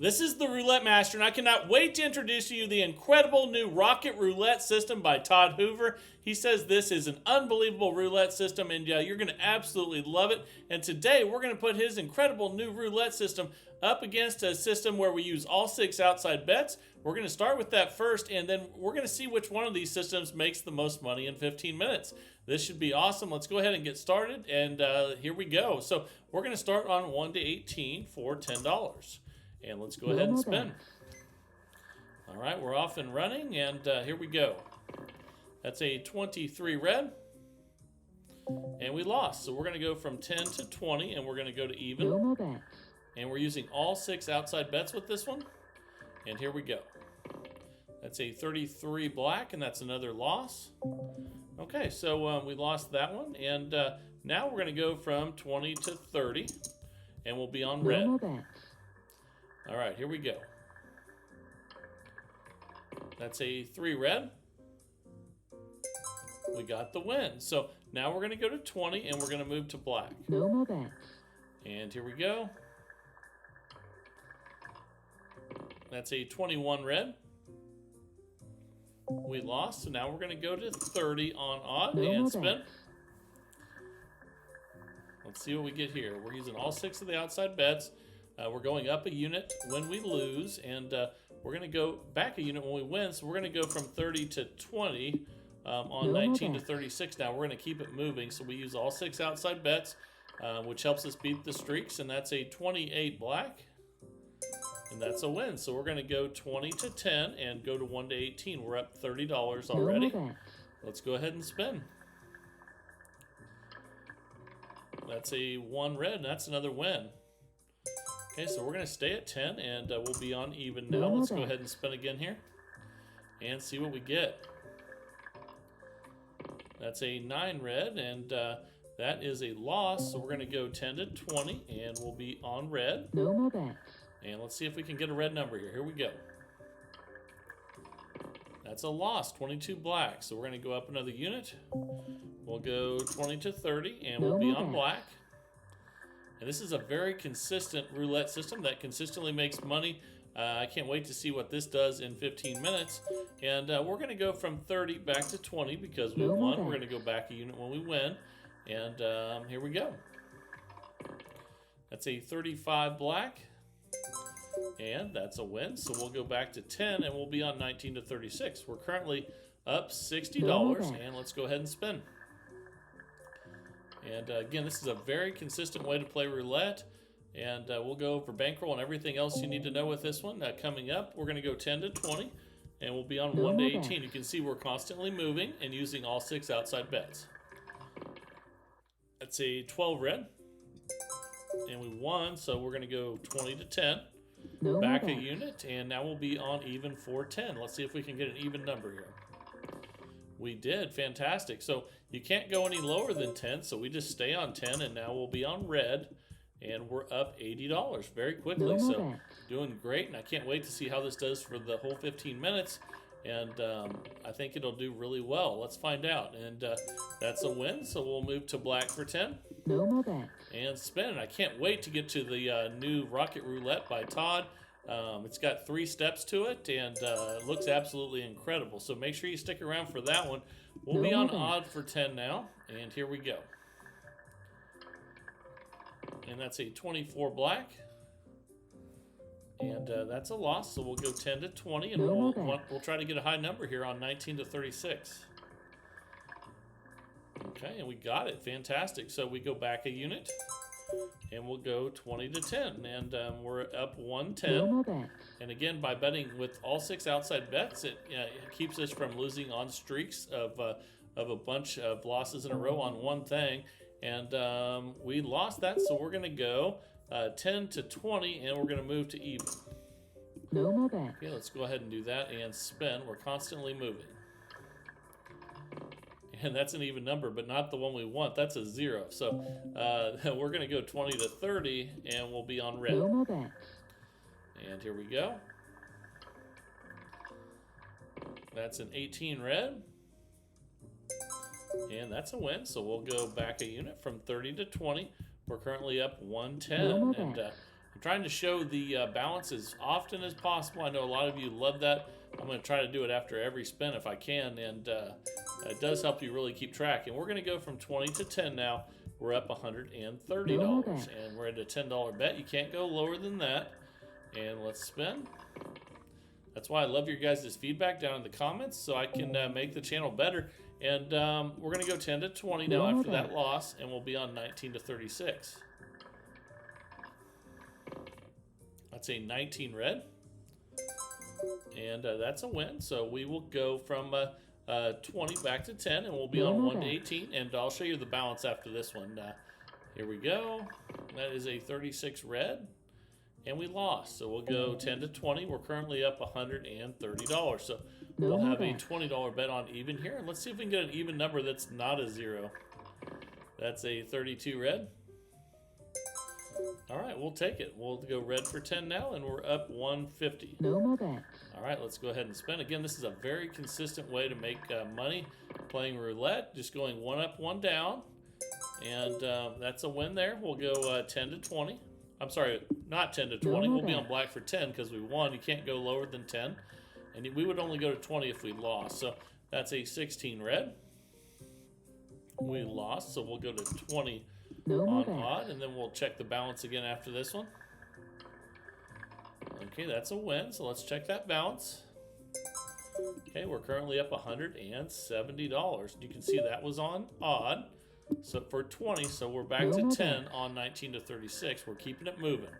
This is the Roulette Master, and I cannot wait to introduce to you the incredible new Rocket Roulette system by Todd Hoover. He says this is an unbelievable roulette system, and you're going to absolutely love it. And today, we're going to put his incredible new roulette system up against a system where we use all 6 outside bets. We're going to start with that first, and then we're going to see which one of these systems makes the most money in 15 minutes. This should be awesome. Let's go ahead and get started, and here we go. So we're going to start on 1 to 18 for $10. And let's go ahead and spin. All right, we're off and running, and here we go. That's a 23 red, and we lost. So we're going to go from 10 to 20, and we're going to go to even. And we're using all 6 outside bets with this one. And here we go. That's a 33 black, and that's another loss. Okay, so we lost that one, and now we're going to go from 20 to 30, and we'll be on red. All right, here we go. That's a 3 red. We got the win. So now we're going to go to 20, and we're going to move to black. No more bets. And here we go. That's a 21 red. We lost, so now we're going to go to 30 on odd and spin. Let's see what we get here. We're using all 6 of the outside bets. We're going up a unit when we lose, and we're going to go back a unit when we win. So we're going to go from 30 to 20 on 19 to 36 now. We're going to keep it moving, so we use all 6 outside bets, which helps us beat the streaks, and that's a 28 black, and that's a win. So we're going to go 20 to 10 and go to 1 to 18. We're up $30 already. Let's go ahead and spin. That's a 1 red, and that's another win. Okay, so we're going to stay at 10, and we'll be on even now. Let's go ahead and spin again here and see what we get. That's a 9 red, and that is a loss. So we're going to go 10 to 20, and we'll be on red. No more bets. And let's see if we can get a red number here. Here we go. That's a loss, 22 black. So we're going to go up another unit. We'll go 20 to 30, and we'll be on black. And this is a very consistent roulette system that consistently makes money. I can't wait to see what this does in 15 minutes. And we're going to go from 30 back to 20 because we won. We're going to go back a unit when we win. And here we go. That's a 35 black. And that's a win. So we'll go back to 10 and we'll be on 19 to 36. We're currently up $60. And let's go ahead and spin. And again, this is a very consistent way to play roulette. And we'll go over bankroll and everything else you need to know with this one. Coming up, we're going to go 10 to 20, and we'll be on 1 to 18. You can see we're constantly moving and using all 6 outside bets. That's a 12 red, and we won, so we're going to go 20 to 10. Back a unit, and now we'll be on even for 10. Let's see if we can get an even number here. We did. Fantastic. So you can't go any lower than 10, so we just stay on 10, and now we'll be on red, and we're up $80 very quickly. So doing great, and I can't wait to see how this does for the whole 15 minutes, and I think it'll do really well. Let's find out. And that's a win, so we'll move to black for 10. And spin. I can't wait to get to the new Rocket Roulette by Todd. It's got 3 steps to it, and it looks absolutely incredible. So make sure you stick around for that one. We'll be on odd for 10 now, and here we go. And that's a 24 black, and that's a loss. So we'll go 10 to 20, and we'll try to get a high number here on 19 to 36. Okay, and we got it. Fantastic. So we go back a unit. And we'll go 20 to 10, and we're up 110. And again, by betting with all 6 outside bets, it keeps us from losing on streaks of a bunch of losses in a row on one thing. And we lost that, so we're going to go 10 to 20, and we're going to move to even. Okay, let's go ahead and do that and spin. We're constantly moving. And that's an even number, but not the one we want. That's a 0. So we're going to go 20 to 30, and we'll be on red. And here we go. That's an 18 red. And that's a win. So we'll go back a unit from 30 to 20. We're currently up 110. And trying to show the balance as often as possible. I know a lot of you love that. I'm going to try to do it after every spin if I can, and it does help you really keep track. And we're going to go from 20 to 10 now. We're up $130, and we're at a $10 bet. You can't go lower than that. And let's spin. That's why I love your guys' feedback down in the comments, so I can make the channel better. And we're going to go 10 to 20 now after that loss, and we'll be on 19 to 36. That's a 19 red, and that's a win. So we will go from 20 back to 10, and we'll be on 1 to 18. And I'll show you the balance after this one. Here we go. That is a 36 red, and we lost. So we'll go 10 to 20. We're currently up $130. So we'll have a $20 bet on even here. And let's see if we can get an even number that's not a 0. That's a 32 red. All right, we'll take it. We'll go red for 10 now, and we're up 150. No more bets. All right, let's go ahead and spin. Again, this is a very consistent way to make money playing roulette, just going one up, one down. And that's a win there. We'll go 10 to 20. I'm sorry, not 10 to 20. We'll be on black for 10 because we won. You can't go lower than 10. And we would only go to 20 if we lost. So that's a 16 red. We lost, so we'll go to 20 on odd, and then we'll check the balance again after this one. Okay, that's a win, so let's check that balance. Okay, we're currently up $170. You can see that was on odd, so for 20, so we're back to 10 on 19 to 36. We're keeping it moving.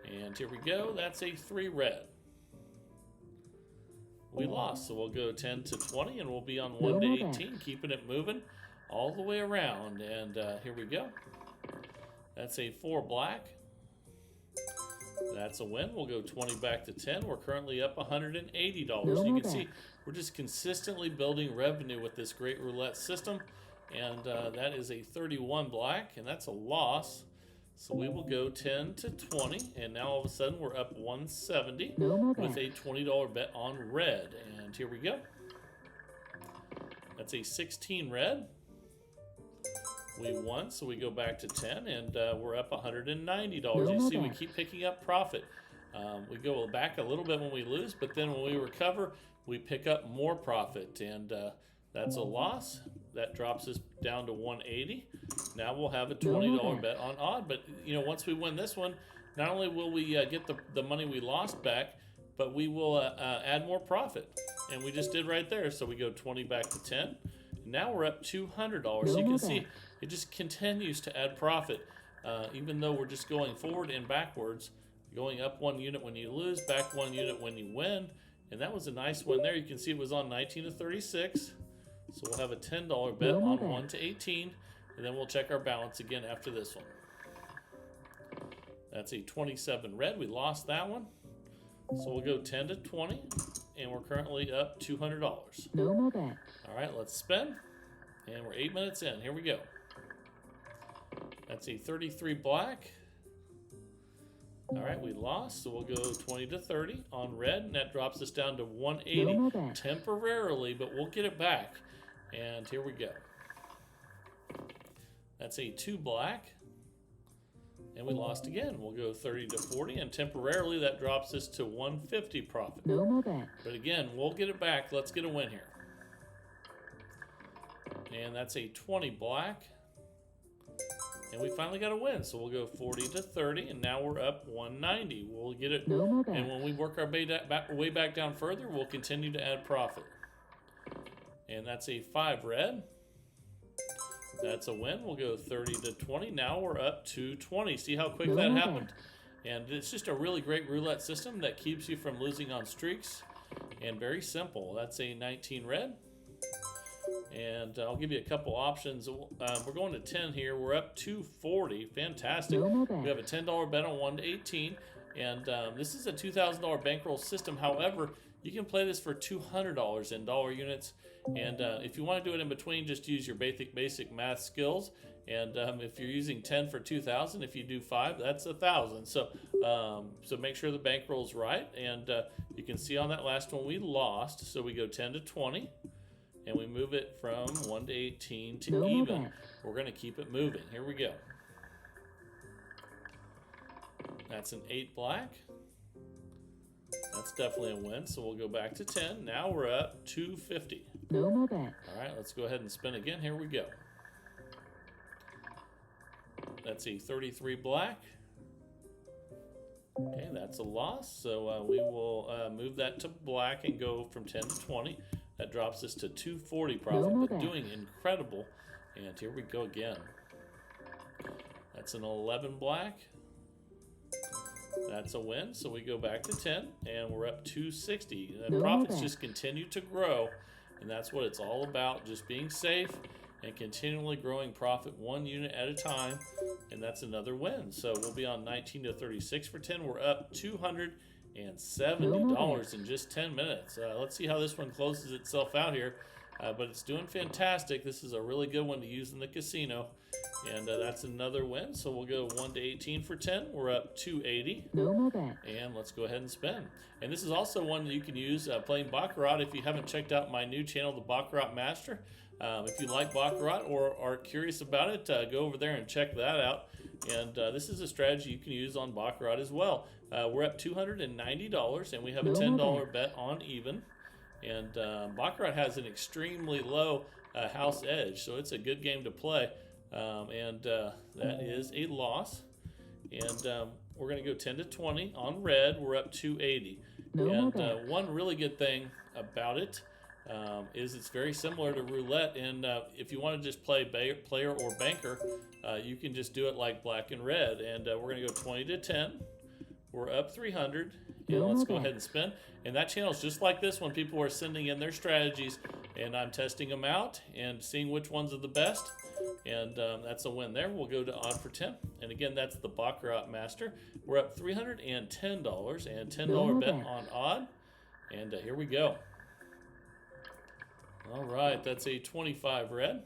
And here we go, that's a 3 red. We lost, so we'll go 10 to 20, and we'll be on 1 to 18, keeping it moving all the way around. And here we go. That's a 4 black. That's a win. We'll go 20 back to 10. We're currently up $180. You can see we're just consistently building revenue with this great roulette system. And that is a 31 black, and that's a loss. So we will go 10 to 20, and now all of a sudden we're up 170 with a $20 bet on red. And here we go. That's a 16 red. We won, so we go back to 10, and we're up $190. You see, we keep picking up profit. We go back a little bit when we lose, but then when we recover, we pick up more profit, and that's a loss. That drops us down to 180. Now we'll have a $20 bet on odd, but you know, once we win this one, not only will we get the money we lost back, but we will add more profit, and we just did right there. So we go 20 back to 10. Now we're up $200. So you can see it just continues to add profit, even though we're just going forward and backwards, going up 1 unit when you lose, back 1 unit when you win. And that was a nice win there. You can see it was on 19 to 36. So we'll have a $10 bet on 1 to 18, and then we'll check our balance again after this one. That's a 27 red. We lost that one. So we'll go 10 to 20, and we're currently up $200. No more bets. All right, let's spin, and we're 8 minutes in. Here we go. That's a 33 black. All right, we lost, so we'll go 20 to 30 on red, and that drops us down to 180 temporarily, but we'll get it back. And here we go. That's a 2 black, and we lost again. We'll go 30 to 40, and temporarily that drops us to 150 profit. No more bets. But again, we'll get it back. Let's get a win here. And that's a 20 black. And we finally got a win, so we'll go 40 to 30, and now we're up 190. We'll get it, and when we work our way back down further, we'll continue to add profit. And that's a 5 red. That's a win. We'll go 30 to 20. Now we're up to 20. See how quick that happened? And it's just a really great roulette system that keeps you from losing on streaks, and very simple. That's a 19 red. And I'll give you a couple options. We're going to 10 here. We're up 240. Fantastic. We have a $10 bet on 1 to 18. And this is a $2,000 bankroll system. However, you can play this for $200 in dollar units. And if you want to do it in between, just use your basic math skills. And if you're using 10 for 2,000, if you do 5, that's 1,000. So make sure the bankroll's right. And you can see on that last one we lost. So we go 10 to 20. And we move it from 1 to 18 to even. We're going to keep it moving. Here we go. That's an 8 black. That's definitely a win, so we'll go back to 10. Now we're up 250. No more bets. All right, let's go ahead and spin again. Here we go. That's a 33 black. Okay, that's a loss, so we will move that to black and go from 10 to 20. That drops us to 240 profit, but doing incredible. And here we go again. That's an 11 black. That's a win, so we go back to 10, and we're up 260. The profits just continue to grow, and that's what it's all about, just being safe and continually growing profit 1 unit at a time, and that's another win. So we'll be on 19 to 36 for 10. We're up $270 in just 10 minutes. Let's see how this one closes itself out here, but it's doing fantastic. This is a really good one to use in the casino. And that's another win. So we'll go 1 to 18 for 10. We're up 280. No more bets. And let's go ahead and spin. And this is also one that you can use playing Baccarat. If you haven't checked out my new channel, the Baccarat Master, if you like Baccarat or are curious about it, go over there and check that out. And this is a strategy you can use on Baccarat as well. We're up $290, and we have a $10 bet on even. And Baccarat has an extremely low house edge, so it's a good game to play. That is a loss. And we're going to go 10 to 20 on red. We're up 280. One really good thing about it is it's very similar to roulette. And if you want to just play player or banker, you can just do it like black and red. And we're going to go 20 to 10. We're up 300. And let's go ahead and spin. And that channel is just like this one. People are sending in their strategies, and I'm testing them out and seeing which ones are the best. And that's a win there. We'll go to odd for 10. And again, that's the Baccarat Master. We're up $310 and $10 bet on odd. And here we go. All right, that's a 25 red.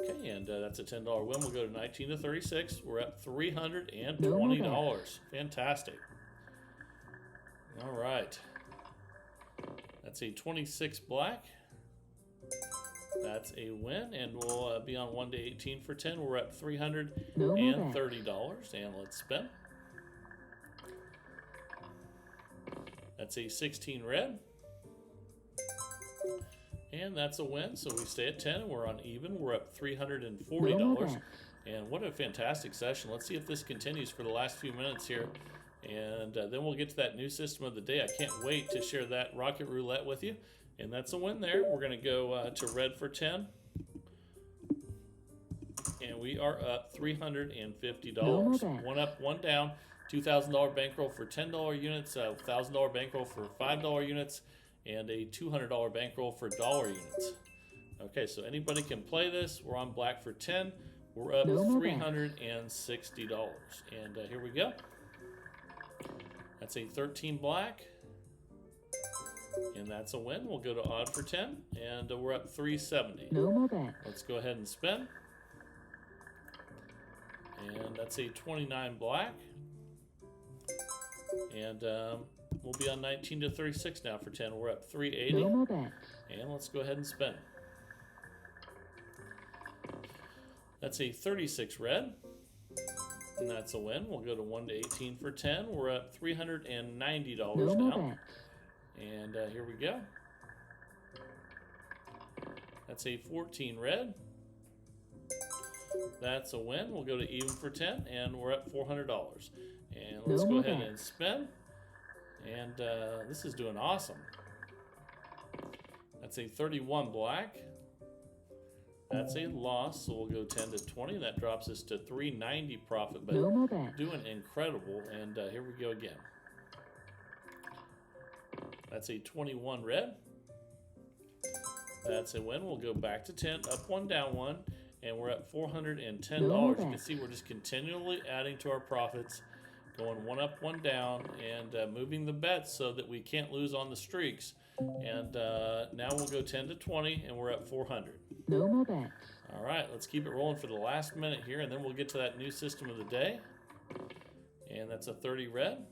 Okay, and that's a $10 win. We'll go to 19 to 36. We're up $320. Fantastic. All right. That's a 26 black. That's a win, and we'll be on 1 to 18 for 10. We're up $330, and let's spin. That's a 16 red, and that's a win. So we stay at 10, and we're on even. We're up $340, and what a fantastic session. Let's see if this continues for the last few minutes here, and then we'll get to that new system of the day. I can't wait to share that Rocket Roulette with you. And that's a win there. We're going to go to red for 10. And we are up $350. One up, one down. $2,000 bankroll for $10 units, $1,000 bankroll for $5 units, and a $200 bankroll for dollar units. Okay, so anybody can play this. We're on black for 10. We're up $360. And here we go. That's a 13 black. And that's a win. We'll go to odd for 10, and we're up $370. Let's go ahead and spin. And that's a 29 black. And we'll be on 19 to 36 now for 10. We're up $380. And let's go ahead and spin. That's a 36 red. And that's a win. We'll go to 1 to 18 for 10. We're up $390 now. And here we go. That's a 14 red. That's a win. We'll go to even for 10, and we're up $400. And let's go ahead and spin. And this is doing awesome. That's a 31 black. That's a loss, so we'll go 10 to 20. That drops us to $390 profit, but doing incredible. And here we go again. That's a 21 red. That's a win. We'll go back to 10, up one, down one, and we're at $410. You can see we're just continually adding to our profits, going one up, one down, and moving the bets so that we can't lose on the streaks. And now we'll go 10 to 20, and we're at 400. All right, let's keep it rolling for the last minute here, and then we'll get to that new system of the day. And that's a 30 red.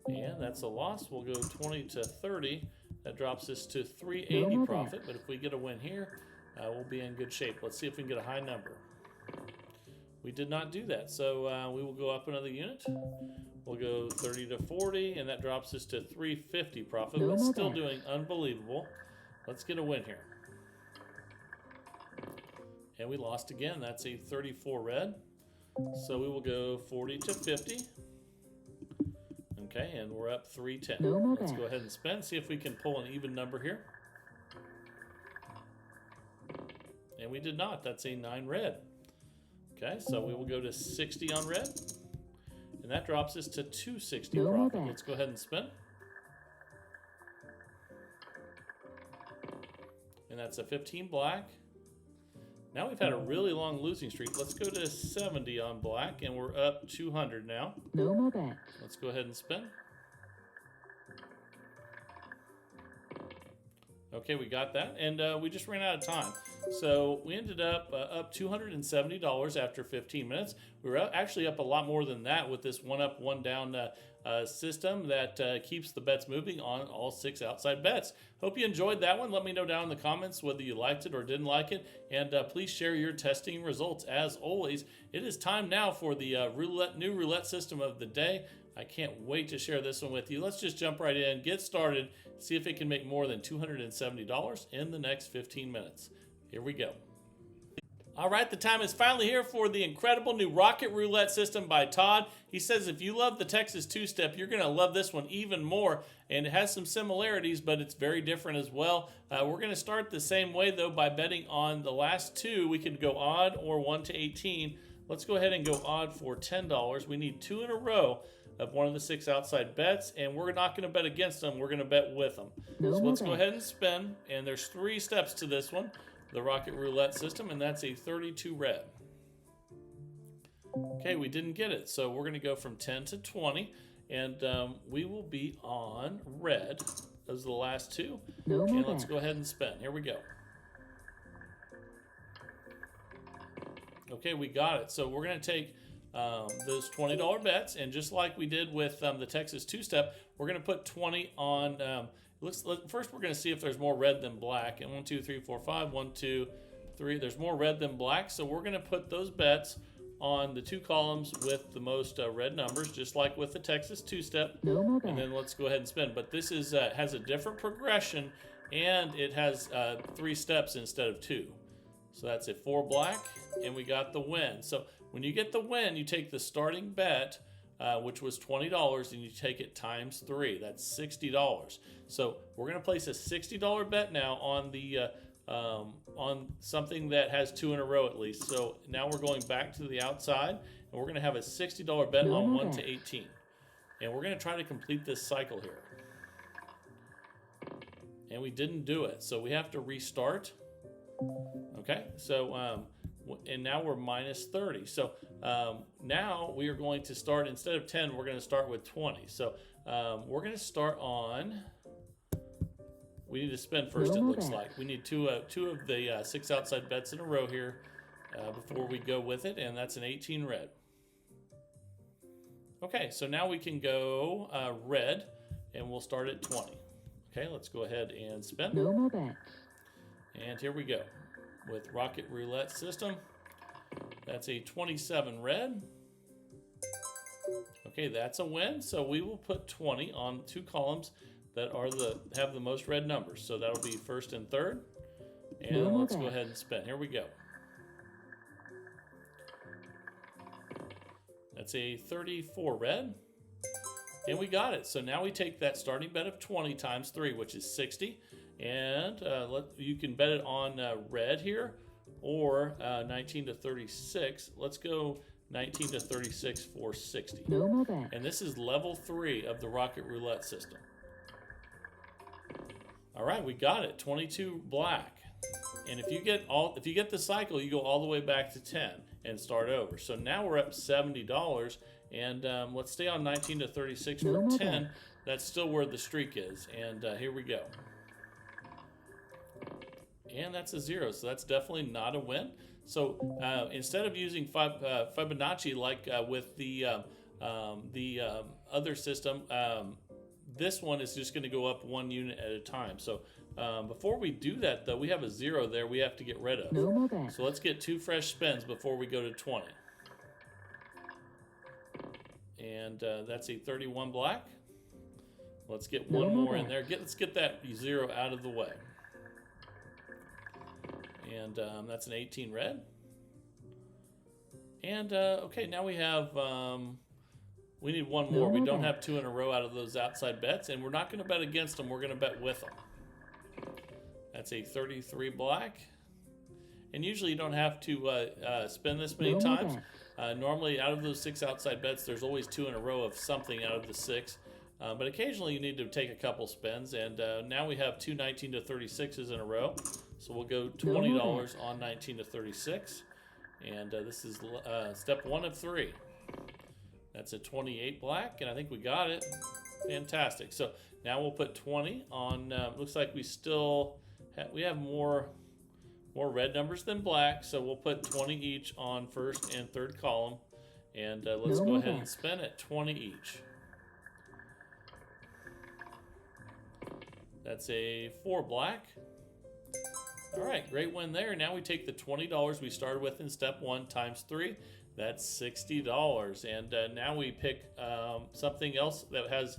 And that's a loss. We'll go 20 to 30. That drops us to $380 profit. But if we get a win here, we'll be in good shape. Let's see if we can get a high number. We did not do that. So we will go up another unit. We'll go 30 to 40, and that drops us to 350 profit, but still doing unbelievable. Let's get a win here. And we lost again. That's a 34 red. So we will go 40 to 50. Okay, and we're up 310. Let's go ahead and spend, see if we can pull an even number here. And we did not. That's a 9 red. Okay, so we will go to 60 on red. And that drops us to 260 profit. Let's go ahead and spin. And that's a 15 black. Now we've had a really long losing streak. Let's go to 70 on black, and we're up 200 now. No more bets. Let's go ahead and spin. Okay, we got that, and we just ran out of time. So we ended up up $270 after 15 minutes. We were actually up a lot more than that with this one up, one down system that keeps the bets moving on all 6 outside bets. Hope you enjoyed that one. Let me know down in the comments whether you liked it or didn't like it, and please share your testing results. As always, it is time now for the new roulette system of the day. I can't wait to share this one with you. Let's just jump right in, get started, see if it can make more than $270 in the next 15 minutes. Here we go. All right, the time is finally here for the incredible new Rocket Roulette system by Todd. He says if you love the Texas two-step, you're going to love this one even more. And it has some similarities, but it's very different as well. We're going to start the same way, though, by betting on the last 2. We can go odd or 1 to 18. Let's go ahead and go odd for $10. We need 2 in a row of one of the 6 outside bets, and we're not going to bet against them. We're going to bet with them. So let's go ahead and spin. And there's 3 steps to this one. The Rocket Roulette system, and that's a 32 red. Okay, we didn't get it, so we're going to go from 10 to 20, and we will be on red. Those are the last 2. And let's go ahead and spin. Here we go. Okay, we got it. So we're going to take those $20 bets, and just like we did with the Texas two-step, we're going to put 20 on. First, we're going to see if there's more red than black. And 1, 2, 3, 4, 5. 1, 2, 3. There's more red than black, so we're going to put those bets on the 2 columns with the most red numbers, just like with the Texas two-step. And then let's go ahead and spin. But this is has a different progression, and it has 3 steps instead of 2. So that's a 4 black, and we got the win. So when you get the win, you take the starting bet, which was $20, and you take it times 3. That's $60. So we're going to place a $60 bet now on the on something that has 2 in a row at least. So now we're going back to the outside, and we're going to have a $60 bet on 1 to 18. And we're going to try to complete this cycle here. And we didn't do it, so we have to restart. Okay, so and now we're minus 30. So now we are going to start, instead of 10, we're going to start with 20. So we're going to start on, we need to spin first, it looks like. We need two of the 6 outside bets in a row here before we go with it, and that's an 18 red. Okay, so now we can go red, and we'll start at 20. Okay, let's go ahead and spin. No more bets. And here we go with Rocket Roulette system. That's a 27 red. Okay, that's a win. So we will put 20 on 2 columns that are have the most red numbers. So that'll be first and third. And let's go ahead and spin. Here we go. That's a 34 red. And we got it. So now we take that starting bet of 20 times 3, which is 60. And you can bet it on red here, or 19 to 36. Let's go 19 to 36 for 60. No more bets. And this is level 3 of the Rocket Roulette system. All right, we got it. 22 black. And if you get the cycle, you go all the way back to 10 and start over. So now we're up $70. And let's stay on 19 to 36 for 10. That's still where the streak is. And here we go. And that's a 0, so that's definitely not a win. So instead of using Fibonacci like with the other system, this one is just going to go up 1 unit at a time. So before we do that, though, we have a 0 there we have to get rid of. No more bets. So let's get 2 fresh spins before we go to 20. And that's a 31 black. Let's get one more in there. Let's get that 0 out of the way. And that's an 18 red. And okay, now we have, we need one more. We don't have 2 in a row out of those outside bets, and we're not going to bet against them. We're going to bet with them. That's a 33 black. And usually you don't have to spin this many times. Normally, out of those 6 outside bets, there's always 2 in a row of something out of the 6. But occasionally you need to take a couple spins. And now we have 2 19 to 36s in a row. So we'll go $20 on 19 to 36. And this is step 1 of 3. That's a 28 black, and I think we got it. Fantastic. So now we'll put 20 on. Looks like we still we have more red numbers than black, so we'll put 20 each on first and third column. And let's go ahead and spin it, 20 each. That's a 4 black. All right, great win there. Now we take the $20 we started with in step 1 times 3. That's $60. And now we pick something else that has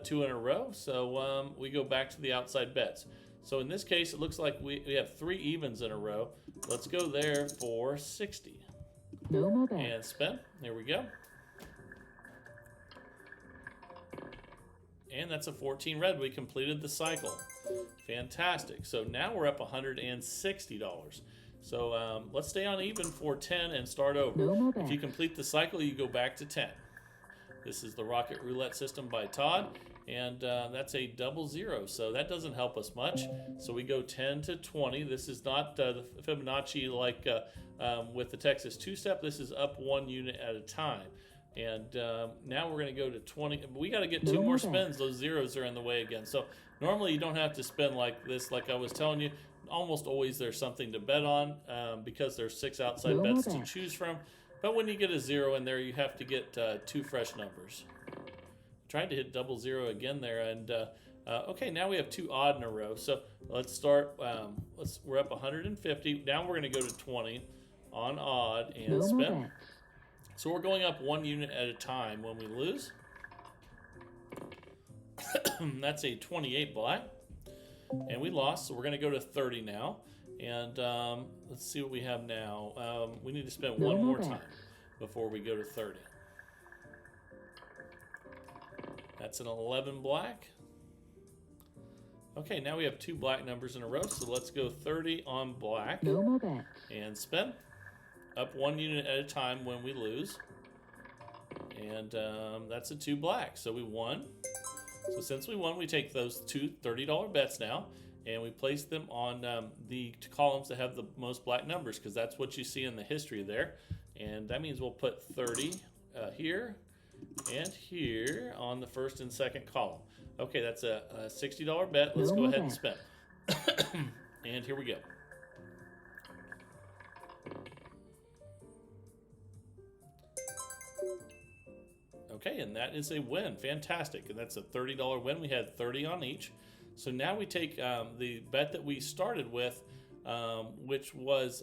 2 in a row. So we go back to the outside bets. So in this case, it looks like we have 3 evens in a row. Let's go there for 60. And spin. There we go. And that's a 14 red. We completed the cycle. Fantastic. So now we're up $160. So let's stay on even for 10 and start over. If you complete the cycle, you go back to 10. This is the Rocket Roulette system by Todd, and that's a 00. So that doesn't help us much. So we go 10 to 20. This is not the Fibonacci like with the Texas two-step. This is up 1 unit at a time. And now we're going to go to 20. We got to get 2 more spins. Those zeros are in the way again. So normally you don't have to spin like this. Like I was telling you, almost always there's something to bet on because there's 6 outside bets to choose from. But when you get a 0 in there, you have to get 2 fresh numbers. Tried to hit 00 again there. And okay, now we have 2 odd in a row. So let's start. We're up 150. Now we're going to go to 20 on odd and spin. So we're going up 1 unit at a time when we lose. That's a 28 black. And we lost, so we're going to go to 30 now. And let's see what we have now. We need to spend one more time before we go to 30. That's an 11 black. Okay, now we have 2 black numbers in a row, so let's go 30 on black. And spin. Up 1 unit at a time when we lose. And that's a 2 black, so we won. So since we won, we take those 2 $30 bets now, and we place them on the columns that have the most black numbers, because that's what you see in the history there. And that means we'll put 30 here and here on the first and second column. Okay, that's a $60 bet. Let's go ahead and spin. And here we go. Okay, and that is a win. Fantastic. And that's a $30 win. We had 30 on each. So now we take the bet that we started with, which was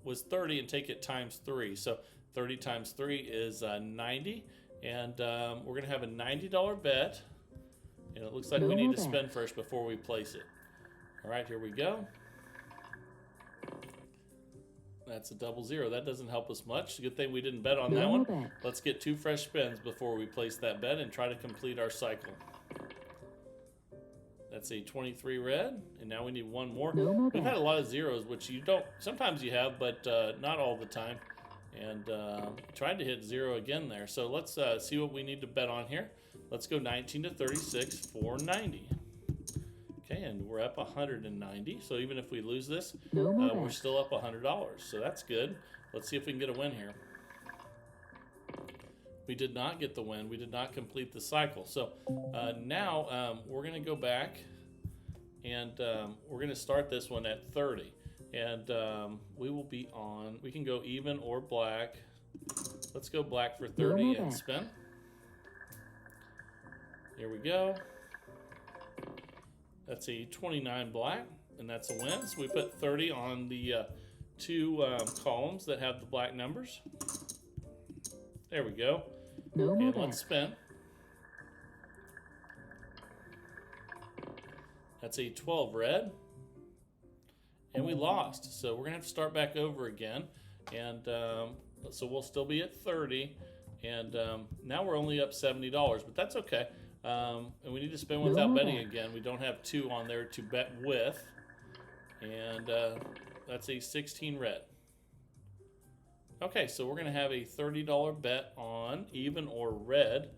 30, and take it times 3. So 30 times 3 is 90. And we're going to have a $90 bet. And it looks like we need to spin first before we place it. All right, here we go. That's a 00. That doesn't help us much. Good thing we didn't bet on that one. Let's get 2 fresh spins before we place that bet and try to complete our cycle. That's a 23 red, and now we need 1 more. We've had a lot of zeros, which you don't, sometimes you have, but not all the time. And tried to hit 0 again there. So let's see what we need to bet on here. Let's go 19 to 36 for 90. Okay, and we're up 190. So even if we lose this, we're still up $100. So that's good. Let's see if we can get a win here. We did not get the win. We did not complete the cycle. So now we're going to go back, and we're going to start this one at 30. And we will be on, we can go even or black. Let's go black for 30 and spin. Here we go. That's a 29 black, and that's a win. So we put 30 on the 2 columns that have the black numbers. There we go. No more And let's spin. That's a 12 red. And we lost. So we're going to have to start back over again. And so we'll still be at 30. And now we're only up $70, but that's okay. And we need to spin without betting again. We don't have 2 on there to bet with. And that's a 16 red. Okay, so we're going to have a $30 bet on even or red.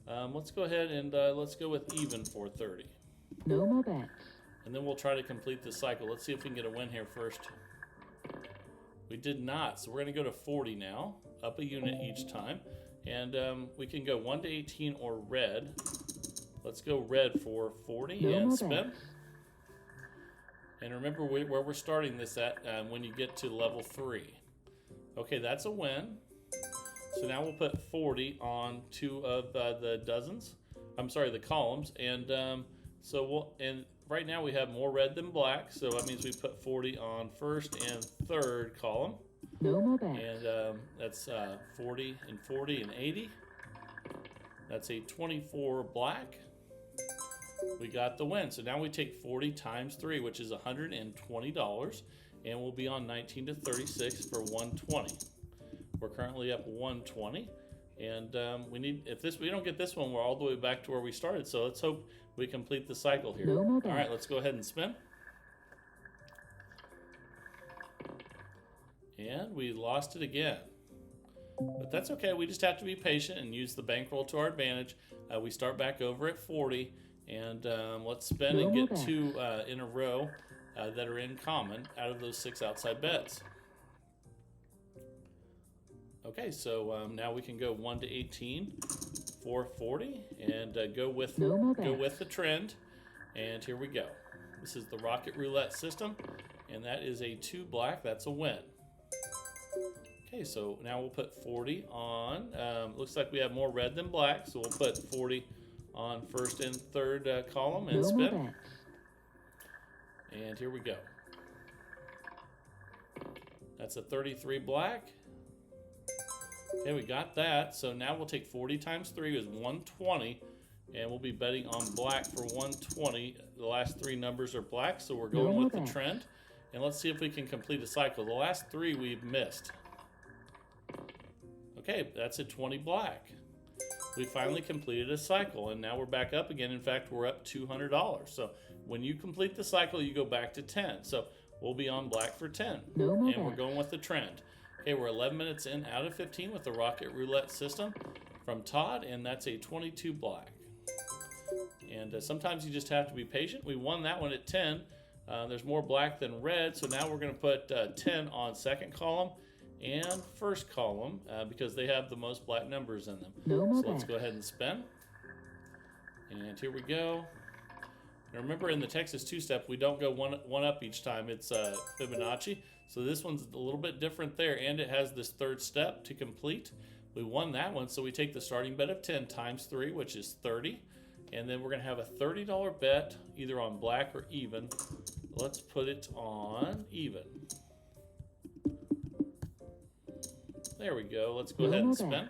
Let's go ahead and let's go with even for 30. No more bets. And then we'll try to complete the cycle. Let's see if we can get a win here first. We did not, so we're going to go to 40 now, up a unit each time. And we can go 1 to 18 or red. Let's go red for 40 and spin. And remember where we're starting this at when you get to level 3. Okay, that's a win. So now we'll put 40 on 2 of the dozens. I'm sorry, the columns. And and right now we have more red than black. So that means we put 40 on first and third column. No more bets. And that's 40 and 40 and 80. That's a 24 black. We got the win. So now we take 40 times 3, which is $120, and we'll be on 19 to 36 for 120. We're currently up 120, and if we don't get this one, we're all the way back to where we started. So let's hope we complete the cycle here. All right, let's go ahead and spin. And we lost it again. But that's okay. We just have to be patient and use the bankroll to our advantage. We start back over at 40. And let's spin and get 2 in a row that are in common out of those 6 outside bets. Okay, so now we can go 1 to 18 for 40 and go with the trend. And here we go. This is the Rocket Roulette system, and that is a 2 black. That's a win. Okay, so now we'll put 40 on. Looks like we have more red than black, so we'll put 40 on first and third column and spin. And here we go. That's a 33 black. Okay, we got that. So now we'll take 40 times 3 is 120, and we'll be betting on black for 120. The last 3 numbers are black, so we're going with the trend. And let's see if we can complete a cycle. The last 3 we've missed. Okay, that's a 20 black. We finally completed a cycle, and now we're back up again. In fact, we're up $200. So when you complete the cycle, you go back to 10. So we'll be on black for 10. And we're going with the trend. Okay, we're 11 minutes in out of 15 with the Rocket Roulette system from Todd, and that's a 22 black. And sometimes you just have to be patient. We won that one at 10. There's more black than red, so now we're going to put 10 on second column and first column because they have the most black numbers in them. So let's go ahead and spin. And here we go. Now remember, in the Texas two-step, we don't go one up each time. It's Fibonacci. So this one's a little bit different there, and it has this third step to complete. We won that one, so we take the starting bet of 10 times 3, which is 30. And then we're going to have a $30 bet either on black or even. Let's put it on even. There we go. Let's go ahead and spin.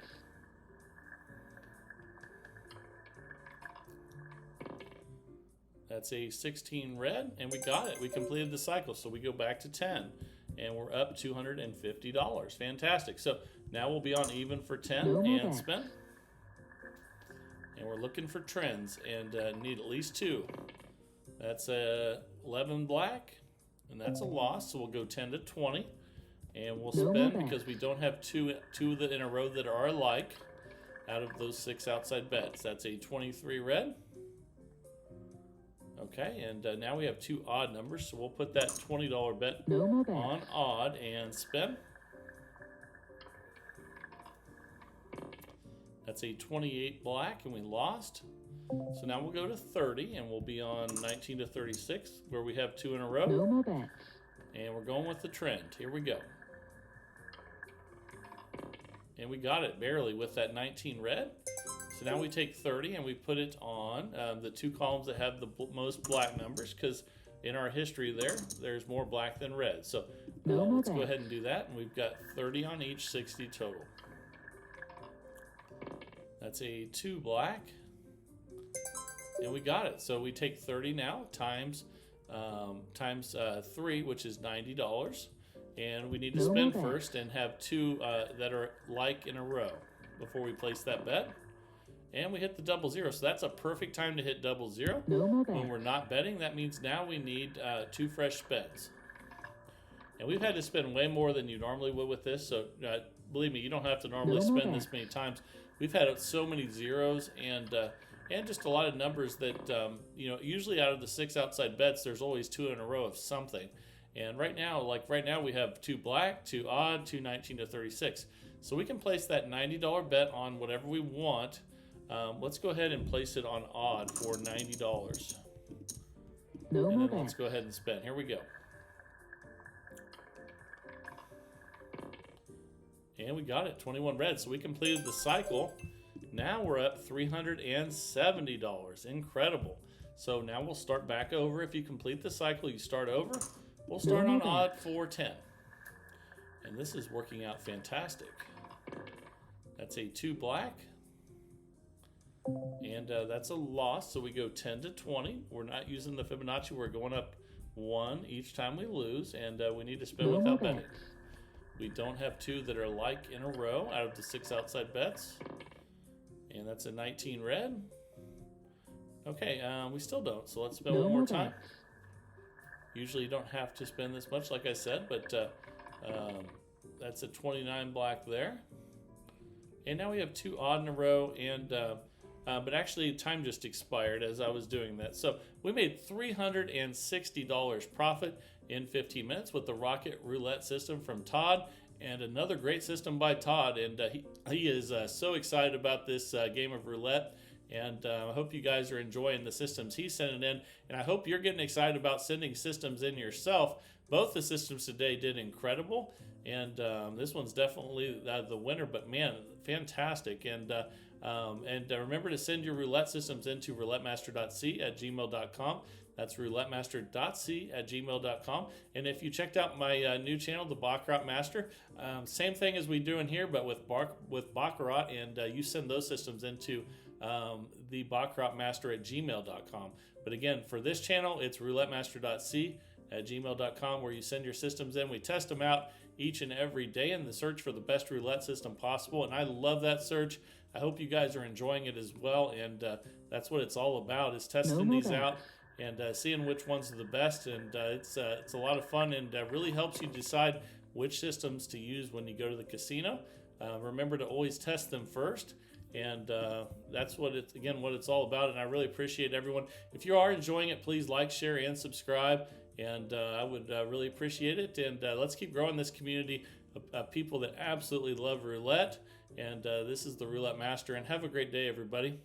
That's a 16 red, and we got it. We completed the cycle, so we go back to 10, and we're up $250. Fantastic. So now we'll be on even for 10 and spin. And we're looking for trends and need at least 2. That's 11 black, and that's a loss, so we'll go 10 to 20. And we'll spin because we don't have two in a row that are alike out of those 6 outside bets. That's a 23 red. Okay, and now we have 2 odd numbers, so we'll put that $20 bet on odd and spin. That's a 28 black, and we lost. So now we'll go to 30, and we'll be on 19 to 36, where we have 2 in a row. And we're going with the trend. Here we go. And we got it barely with that 19 red. So now we take 30 and we put it on the 2 columns that have the most black numbers, because in our history there's more black than red. So let's go ahead and do that. And we've got 30 on each, 60 total. That's a 2 black. And we got it. So we take 30 now times 3, which is $90. And we need to No spin more first and have 2 that are like in a row before we place that bet. And we hit the 00. So that's a perfect time to hit 00. No more When bets. we're not betting, that means now we need 2 fresh spins. And we've had to spend way more than you normally would with this. So believe me, you don't have to normally No more spend this many times. We've had so many zeros and just a lot of numbers that, usually out of the 6 outside bets, there's always 2 in a row of something. And right now we have 2 black, 2 odd, 2 19 to 36. So we can place that $90 bet on whatever we want. Let's go ahead and place it on odd for $90. No And more then let's bets. go ahead and spin. Here we go. And we got it, 21 red. So we completed the cycle. Now we're up $370. Incredible. So now we'll start back over. If you complete the cycle, you start over. We'll start on odd for 10. And this is working out fantastic. That's a 2 black. And that's a loss. So we go 10 to 20. We're not using the Fibonacci. We're going up 1 each time we lose. And we need to spin No more without betting. bets. We don't have 2 that are like in a row out of the 6 outside bets. And that's a 19 red. Okay, we still don't. So let's spin No one more more time. bets. Usually you don't have to spend this much, like I said, but that's a 29 black there. And now we have 2 odd in a row, and but actually time just expired as I was doing that. So we made $360 profit in 15 minutes with the Rocket Roulette system from Todd, and another great system by Todd. And he is so excited about this game of roulette. And I hope you guys are enjoying the systems he's sending in. And I hope you're getting excited about sending systems in yourself. Both the systems today did incredible. And this one's definitely the winner. But man, fantastic. And remember to send your roulette systems into roulettemaster.c@gmail.com. That's roulettemaster.c@gmail.com. And if you checked out my new channel, the Baccarat Master, same thing as we do in here, but with Baccarat, and you send those systems into the Baccarat Master at gmail.com. But again, for this channel, it's roulettemaster.c@gmail.com, where you send your systems in. We test them out each and every day in the search for the best roulette system possible. And I love that search. I hope you guys are enjoying it as well. And that's what it's all about, is testing more these bets. out and seeing which ones are the best. And it's a lot of fun, and really helps you decide which systems to use when you go to the casino. Remember to always test them first. And that's what it's all about. And I really appreciate everyone. If you are enjoying it, please like, share, and subscribe. And I would really appreciate it. And let's keep growing this community of people that absolutely love roulette. And this is the Roulette Master. And have a great day, everybody.